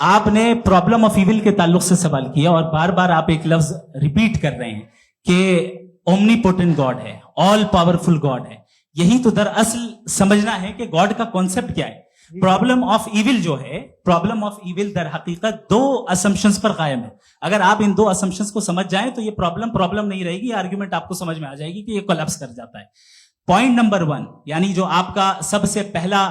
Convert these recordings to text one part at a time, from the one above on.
आपने problem of evil के ताल्लुक से सवाल किया और बार बार आप एक लफ्ज रिपीट कर रहे हैं कि ओमनीपोटेंट गॉड है, ऑल पावरफुल गॉड है। यही तो दरअसल समझना है कि गॉड का कॉन्सेप्ट क्या है। प्रॉब्लम ऑफ इविल जो है, प्रॉब्लम ऑफ इविल दर हकीकत दो असम्पशंस पर कायम है। अगर आप इन दो असम्पशंस को समझ जाएं तो ये प्रॉब्लम नहीं रहेगी, आर्ग्यूमेंट आपको समझ में आ जाएगी कि ये कोलैप्स कर जाता है। पॉइंट नंबर 1, यानी जो आपका सबसे पहला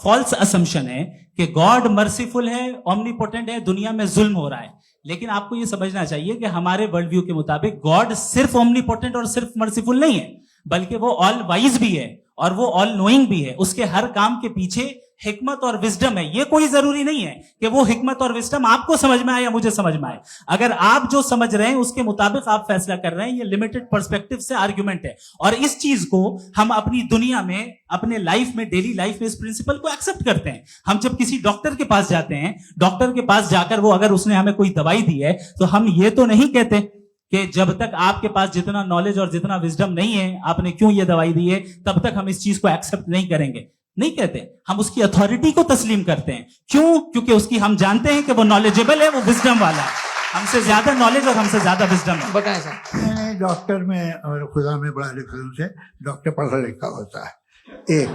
फॉल्स असम्पशन है कि गॉड मर्सीफुल है, ओमनीपोटेंट है, दुनिया में जुल्म हो रहा है। लेकिन आपको ये समझना चाहिए कि हमारे वर्ल्ड व्यू के मुताबिक गॉड सिर्फ ओमनीपोटेंट और सिर्फ मर्सीफुल नहीं है, बल्कि वो ऑल वाइज भी है और वो ऑल नोइंग भी है। उसके हर काम के पीछे हिकमत और विजडम है। ये कोई जरूरी नहीं है कि वो हिकमत और विजडम आपको समझ में आए या मुझे समझ में आए। अगर आप जो समझ रहे हैं उसके मुताबिक आप फैसला कर रहे हैं, ये लिमिटेड पर्सपेक्टिव से आर्ग्यूमेंट है। और इस चीज को हम अपनी दुनिया में, अपने लाइफ में, डेली लाइफ में इस प्रिंसिपल को एक्सेप्ट करते हैं। हम जब किसी डॉक्टर के पास जाते हैं, डॉक्टर के पास जाकर वो अगर उसने हमें कोई दवाई दी है तो हम ये तो नहीं कहते कि जब तक आपके पास जितना नॉलेज और जितना विजडम नहीं है, आपने क्यों ये दवाई दी है, तब तक हम इस चीज को एक्सेप्ट नहीं करेंगे। नहीं कहते, हम उसकी अथॉरिटी को तस्लीम करते हैं। क्यों? क्योंकि उसकी हम जानते हैं कि वो नॉलेजेबल है, वो विजडम वाला है, हमसे ज्यादा नॉलेज और हमसे ज्यादा विजडम है। बताएं सर। मैंने डॉक्टर में और खुदा में बड़ा लिखा से डॉक्टर पढ़ा लिखा होता है एक,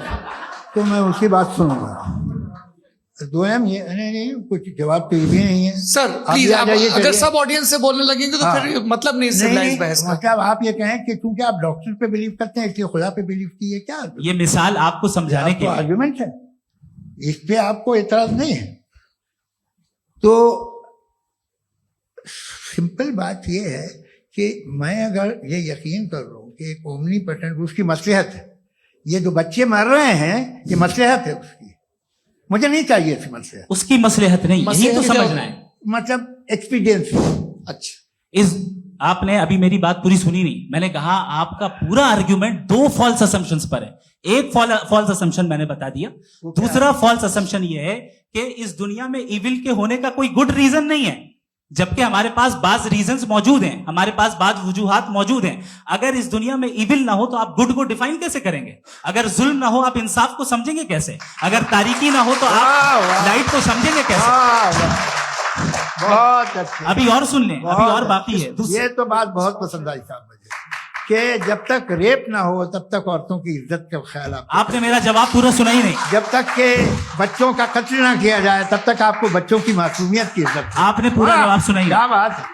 तो मैं उसकी बात सुनूंगा। दोयम ये नहीं कुछ जवाब तो ये भी नहीं है सर। प्लीज आप अगर सब ऑडियंस से बोलने लगेंगे तो फिर मतलब नहीं सिविलाइज्ड बहस का। मतलब आप ये कहें कि क्योंकि आप डॉक्टर पे बिलीव करते हैं इसलिए खुदा पे बिलीव किए, क्या ये मिसाल आपको समझाने के लिए आर्गुमेंट है, इस पे आपको एतराज नहीं है। तो सिंपल बात ये है कि मैं अगर ये यकीन कर लूं कि एक ओमनीपोटेंट उसकी मसलहत है, ये जो बच्चे मर रहे हैं ये मसलहत है उसकी, मुझे नहीं चाहिए थी मसलहत। उसकी मसलहत नहीं, यही तो समझना है, मतलब एक्सपीरियंस। अच्छा, इस आपने अभी मेरी बात पूरी सुनी नहीं। मैंने कहा आपका पूरा आर्ग्यूमेंट दो फॉल्स असम्पशंस पर है। एक फॉल्स असम्पशन मैंने बता दिया, दूसरा फॉल्स असम्पशन ये है कि इस दुनिया में इविल के होने का कोई गुड रीजन नहीं है, जबकि हमारे पास बाज रीजंस मौजूद हैं, हमारे पास बाज वजूहात मौजूद हैं। अगर इस दुनिया में इविल ना हो तो आप गुड को डिफाइन कैसे करेंगे? अगर जुल्म ना हो आप इंसाफ को समझेंगे कैसे? अगर तारीकी ना हो तो आप लाइट को समझेंगे कैसे? बहुत अच्छे। अभी और सुन लें, अभी और बाकी है। ये तो बात बहुत पसंद आई साहब मुझे कि जब तक रेप ना हो तब तक औरतों की इज्जत का ख्याल आपने मेरा जवाब पूरा सुना ही नहीं। जब तक के बच्चों का कत्ल ना किया जाए तब तक आपको बच्चों की मासूमियत की इज्जत। आपने पूरा जवाब सुना ही नहीं। क्या बात है।